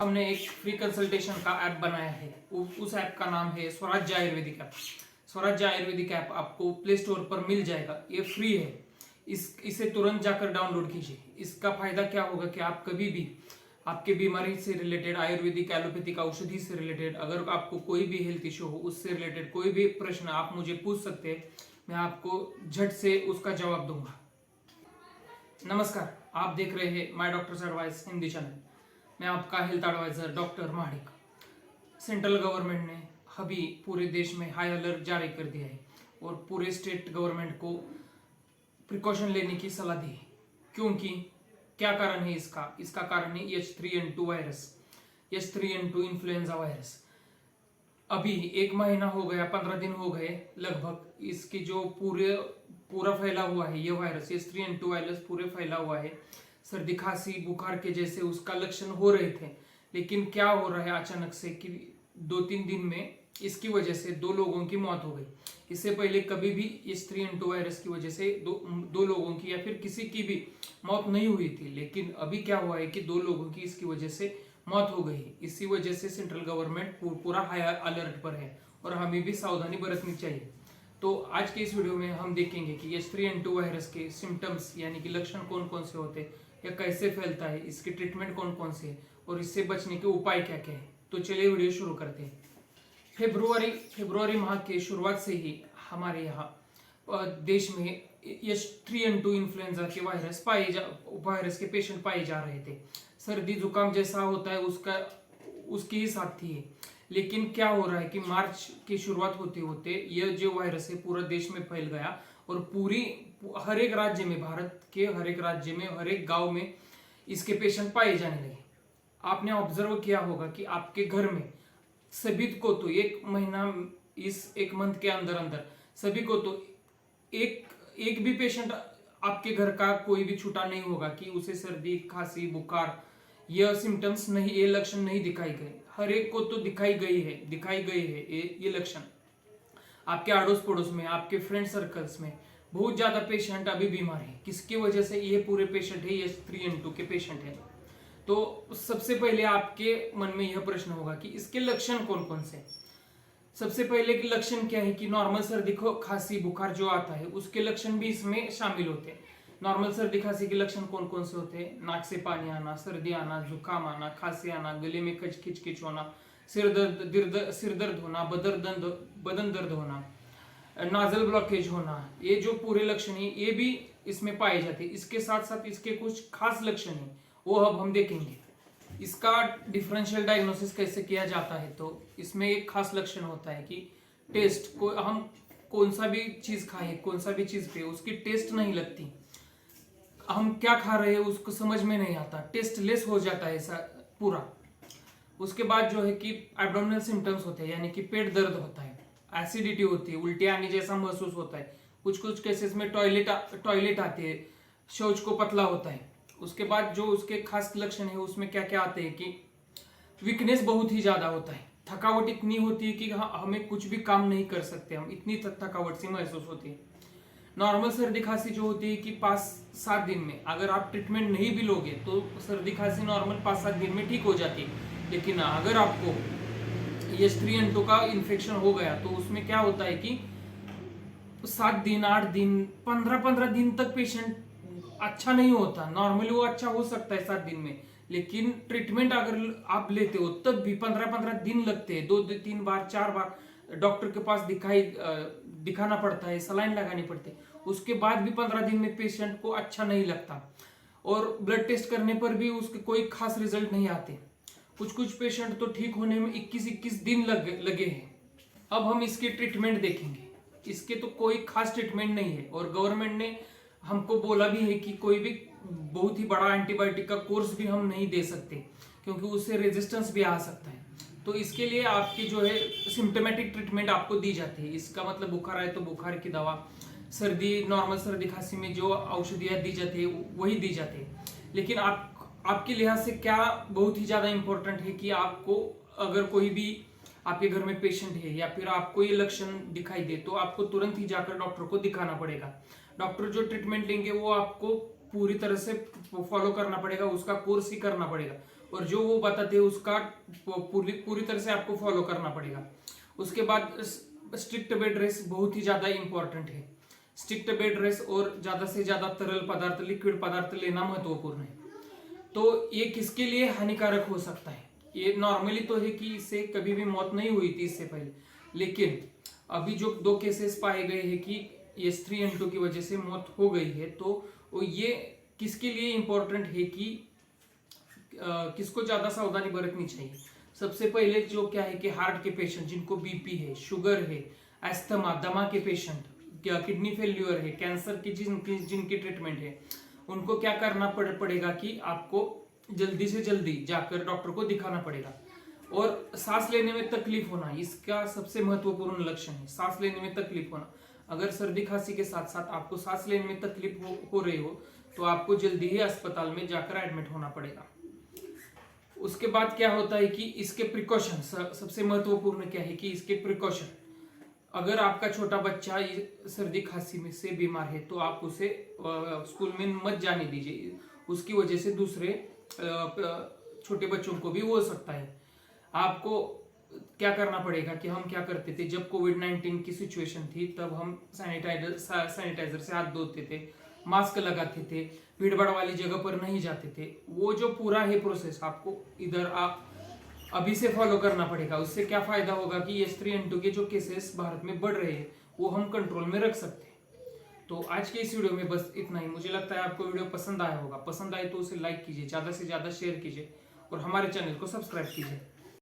हमने एक free consultation का ऐप बनाया है। उस ऐप का नाम है स्वराज्य आयुर्वेदिक ऐप। स्वराज्य आयुर्वेदिक ऐप आपको प्ले स्टोर पर मिल जाएगा। ये फ्री है। इसे तुरंत जाकर डाउनलोड कीजिए। इसका फायदा क्या होगा कि आप कभी भी आपके बीमारी से रिलेटेड, आयुर्वेदिक एलोपैथिक औषधि से रिलेटेड, अगर आपको कोई भी हेल्थ इश्यू हो, उससे रिलेटेड कोई भी प्रश्न आप मुझे पूछ सकते हैं। मैं आपको झट से उसका जवाब दूंगा। नमस्कार, आप देख रहे हैं my doctors advice Hindi channel. मैं आपका health advisor doctor Mahadik. Central government ने अभी पूरे देश में हाई अलर्ट जारी कर दिया है और पूरे स्टेट गवर्नमेंट को प्रिकॉशन लेने की सलाह दी है। क्योंकि क्या कारण है इसका कारण है H3N2 virus, H3N2 influenza virus. अभी 1 महीना हो गया, 15 दिन हो गए लगभग। इसकी जो पूरा फैला हुआ है ये वायरस, H3N2 वायरस पूरे फैला हुआ है। सर्दी खांसी बुखार के जैसे उसका लक्षण हो रहे थे, लेकिन क्या हो रहा है अचानक से कि 2-3 दिन में इसकी वजह से 2 लोगों की मौत हो गई। इससे पहले कभी भी H3N2 वायरस की वजह से दो लोगों की या फिर किसी की भी मौत नहीं हुई थी, लेकिन अभी क्या हुआ है कि 2 लोगों की इसकी वजह से मौत हो गई। इसी वजह से सेंट्रल गवर्नमेंट पूरा हाई अलर्ट पर है और हमें भी सावधानी बरतनी चाहिए। तो आज के इस वीडियो में हम देखेंगे कि H3N2 वायरस के सिम्टम्स यानी कि लक्षण कौन कौन से होते हैं या कैसे फैलता है, इसके ट्रीटमेंट कौन कौन से है और इससे बचने के उपाय क्या क्या है। तो चलिए वीडियो शुरू करते हैं। फेब्रुआरी माह के शुरुआत से ही हमारे यहाँ देश में H3N2 इन्फ्लुएंजा के वायरस के पेशेंट पाए जा रहे थे। सर्दी जुकाम जैसा होता है उसकी ही साथ थी। लेकिन क्या हो रहा है कि मार्च की शुरुआत होते होते यह जो वायरस है पूरा देश में फैल गया और हर एक राज्य में, भारत के हर एक राज्य में, हर एक गांव में इसके पेशेंट पाए जाने लगे। आपने ऑब्जर्व किया होगा कि आपके घर में सभी को तो 1 महीना, इस 1 मंथ के अंदर अंदर सभी को तो एक भी पेशेंट आपके घर का कोई भी छूटा नहीं होगा कि उसे सर्दी खांसी बुखार यह सिम्टम्स नहीं, ये लक्षण नहीं दिखाई गए। हर एक को तो दिखाई गई है ये लक्षण। आपके अड़ोस पड़ोस में, आपके फ्रेंड सर्कल्स में बहुत ज्यादा पेशेंट अभी बीमार है। किसकी वजह से? ये पूरे पेशेंट है H3N2 के पेशेंट है। तो सबसे पहले आपके मन में यह प्रश्न होगा कि इसके लक्षण कौन कौन से। सबसे पहले के लक्षण क्या है कि नॉर्मल सर्दी खांसी बुखार जो आता है उसके लक्षण भी इसमें शामिल होते हैं। नॉर्मल सर्दी खांसी के लक्षण कौन कौन से होते हैं? नाक से पानी आना, सर्दी आना, जुकाम आना, खांसी आना, गले में खिच होना, सिर दर्द होना, बदन दर्द होना, नाजल ब्लॉकेज होना, ये जो पूरे लक्षण है ये भी इसमें पाए जाते हैं। इसके साथ साथ इसके कुछ खास लक्षण है, वो अब हम देखेंगे। इसका डिफरेंशियल डायग्नोसिस कैसे किया जाता है, तो इसमें एक खास लक्षण होता है कि टेस्ट को हम कौन सा भी चीज खाएं, कौन सा भी चीज पे उसकी टेस्ट नहीं लगती। हम क्या खा रहे हैं उसको समझ में नहीं आता, टेस्ट लेस हो जाता है ऐसा पूरा। उसके बाद जो है कि एब्डोमिनल सिम्टम्स होते हैं, यानी कि पेट दर्द होता है, एसिडिटी होती है, उल्टी आने जैसा महसूस होता है। कुछ केसेस में टॉयलेट आते हैं, शौच को पतला होता है। उसके बाद जो उसके खास लक्षण है उसमें क्या क्या आते हैं कि वीकनेस बहुत ही ज्यादा होता है, थकावट इतनी होती है कि हमें कुछ भी काम नहीं कर सकते, हम इतनी थकावट सी महसूस होती है। नॉर्मल सर्दी खांसी जो होती है कि 5-7 दिन में, अगर आप ट्रीटमेंट नहीं भी लोगे तो सर्दी खांसी नॉर्मल 5-7 दिन में ठीक हो जाती है। लेकिन अगर आपको H3N2 का इन्फेक्शन हो गया तो उसमें क्या होता है कि 7 दिन, 8 दिन, 15 दिन तक पेशेंट अच्छा नहीं होता। नॉर्मली वो अच्छा हो सकता है 7 दिन में, लेकिन ट्रीटमेंट अगर आप लेते हो तब भी 15 दिन लगते हैं। 2-3 बार 4 बार डॉक्टर के पास दिखाना पड़ता है, सलाइन लगानी पड़ती है। उसके बाद भी 15 दिन में पेशेंट को अच्छा नहीं लगता और ब्लड टेस्ट करने पर भी उसके कोई खास रिजल्ट नहीं आते। कुछ पेशेंट तो ठीक होने में 21 दिन लगे हैं। अब हम इसकी ट्रीटमेंट देखेंगे। इसके तो कोई खास ट्रीटमेंट नहीं है और गवर्नमेंट ने हमको बोला भी है कि कोई भी बहुत ही बड़ा एंटीबायोटिक का कोर्स भी हम नहीं दे सकते, क्योंकि उससे रेजिस्टेंस भी आ सकता है। तो इसके लिए आपकी जो है सिम्टोमेटिक ट्रीटमेंट आपको दी जाती है। इसका मतलब बुखार आए तो बुखार की दवा, नॉर्मल सर्दी खांसी में जो औषधियाँ दी जाती है वही दी जाती है। लेकिन आपके लिहाज से क्या बहुत ही ज्यादा इंपॉर्टेंट है कि आपको, अगर कोई भी आपके घर में पेशेंट है या फिर आपको ये लक्षण दिखाई दे तो आपको तुरंत ही जाकर डॉक्टर को दिखाना पड़ेगा। डॉक्टर जो ट्रीटमेंट लेंगे वो आपको पूरी तरह से फॉलो करना पड़ेगा, उसका कोर्स ही करना पड़ेगा और जो वो बताते हैं उसका पूरी पूरी तरह से आपको फॉलो करना पड़ेगा। उसके बाद स्ट्रिक्ट बेड रेस्ट बहुत ही ज्यादा इंपॉर्टेंट है। स्ट्रिक्ट बेड रेस्ट और ज्यादा से ज्यादा तरल पदार्थ, लिक्विड पदार्थ लेना महत्वपूर्ण है। तो ये किसके लिए हानिकारक हो सकता है? ये नॉर्मली तो है कि इससे कभी भी मौत नहीं हुई थी इससे पहले, लेकिन अभी जो 2 केसेस पाए गए हैं कि H3N2 की वजह से मौत हो गई है, तो ये किसके लिए इंपॉर्टेंट है कि किसको ज्यादा सावधानी बरतनी चाहिए? सबसे पहले जो क्या है कि हार्ट के पेशेंट, जिनको बीपी है, शुगर है, अस्थमा, दमा के पेशेंट, किडनी फेल्यूर है, कैंसर की जिनकी ट्रीटमेंट है, उनको क्या करना पड़ेगा कि आपको जल्दी से जल्दी जाकर डॉक्टर को दिखाना पड़ेगा। और सांस लेने में तकलीफ होना इसका सबसे महत्वपूर्ण लक्षण है। सांस लेने में तकलीफ होना, अगर सर्दी खांसी के साथ साथ आपको सांस लेने में तकलीफ हो रही हो तो आपको जल्दी ही अस्पताल में जाकर एडमिट होना पड़ेगा। उसके बाद क्या होता है कि इसके प्रिकॉशन, सबसे महत्वपूर्ण क्या है कि इसके प्रिकॉशन, अगर आपका छोटा बच्चा सर्दी खांसी में से बीमार है तो आप उसे स्कूल में मत जाने दीजिए, उसकी वजह से दूसरे छोटे बच्चों को भी हो सकता है। आपको क्या करना पड़ेगा कि हम क्या करते थे जब कोविड-19 की सिचुएशन थी, तब हम सैनिटाइजर से हाथ धोते थे, मास्क लगाते थे, भीड़ भाड़ वाली जगह पर नहीं जाते थे। वो जो पूरा है प्रोसेस आपको इधर आप अभी से फॉलो करना पड़ेगा। उससे क्या फायदा होगा कि H3N2 के जो केसेस भारत में बढ़ रहे हैं वो हम कंट्रोल में रख सकते हैं। तो आज के इस वीडियो में बस इतना ही। मुझे लगता है आपको वीडियो पसंद आया होगा। पसंद आए तो उसे लाइक कीजिए, ज्यादा से ज्यादा शेयर कीजिए और हमारे चैनल को सब्सक्राइब कीजिए।